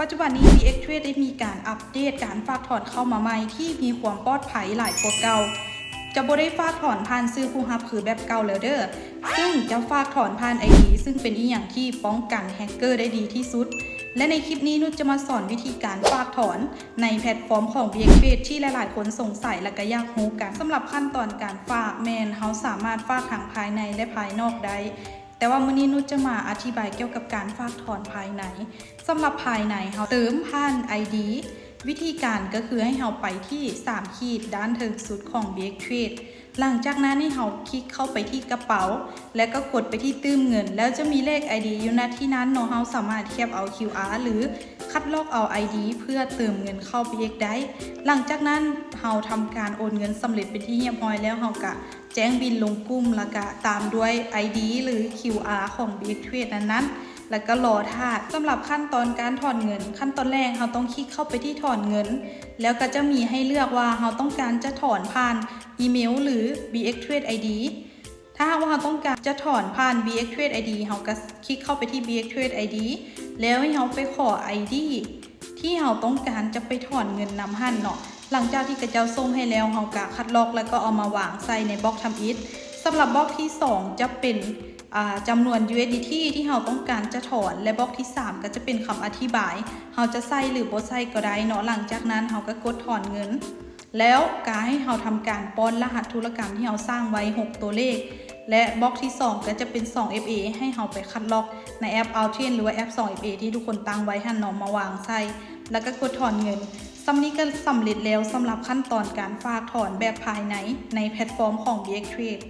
ปัจจุบันนี้ BX Trade ได้มีการอัปเดตการฝากถอนเข้ามาใหม่ที่มีความปลอดภัยหลายกว่าเก่าจะบ่ได้ฝากถอนผ่านซื้อผู้รับคือแบบเก่าแล้วเด้อซึ่งจะฝากถอนผ่าน ID ซึ่งเป็นอีหยังที่ป้องกันแฮกเกอร์ได้ดีที่สุดและในคลิปนี้นุชจะมาสอนวิธีการฝากถอนในแพลตฟอร์มของ BX Trade ที่หลายๆคนสงสัยและก็อยากรู้กันสำหรับขั้นตอนการฝากแมนเราสามารถฝากทั้งภายในและภายนอกได้แต่ว่ามื้อนี้นุชจะมาอธิบายเกี่ยวกับการฝากถอนภายในสำหรับภายในเราเติมผ่าน ID วิธีการก็คือให้เราไปที่3ขีดด้านถึงสุดของ BX Trade หลังจากนั้นให้เราคลิกเข้าไปที่กระเป๋าและก็กดไปที่ตื้มเงินแล้วจะมีเลข ID อยู่ณที่นั้นเราสามารถแคปเอา QR หรือคัดลอกเอา ID เพื่อเติมเงินเข้า BX ได้หลังจากนั้นเราทำการโอนเงินสำเร็จเป็นที่เรียบร้อยแล้วเราก็แจ้งบินลงกลุ่มแล้วก็ตามด้วย ID หรือ QR ของ BX Trade นั้นแล้วก็รอท่าสำหรับขั้นตอนการถอนเงินขั้นตอนแรกเราต้องคลิกเข้าไปที่ถอนเงินแล้วก็จะมีให้เลือกว่าเราต้องการจะถอนผ่านอีเมลหรือ BX Trade ID ถ้าว่าเราต้องการจะถอนผ่าน BX Trade ID เราก็คลิกเข้าไปที่ BX Trade ID แล้วให้เราไปขอ ID ที่เราต้องการจะไปถอนเงินนำหั่นเนาะหลังจากที่กระเจ้าส่งให้แล้วเราก็คัดลอกแล้วก็เอามาวางใส่ในบล็อกทำอิฐสำหรับบล็อกที่2จะเป็นจำนวน USDT ที่เราต้องการจะถอนและบล็อกที่3ก็จะเป็นคำอธิบายเราจะใส่หรือบ่ใส่ก็ได้เนาะหลังจากนั้นเราก็กดถอนเงินแล้วก็ให้เราทำการป้อนรหัสธุรกรรมที่เราสร้างไว้6ตัวเลขและบล็อกที่2ก็จะเป็น 2FA ให้เราไปคัดลอกในแอป Altian หรือว่าแอป 2FA ที่ทุกคนตั้งไว้ให้น้องมาวางใส่แล้วก็กดถอนเงินนี้ก็สำเร็จแล้วสำหรับขั้นตอนการฝากถอนแบบภายในแพลตฟอร์มของ BX Trade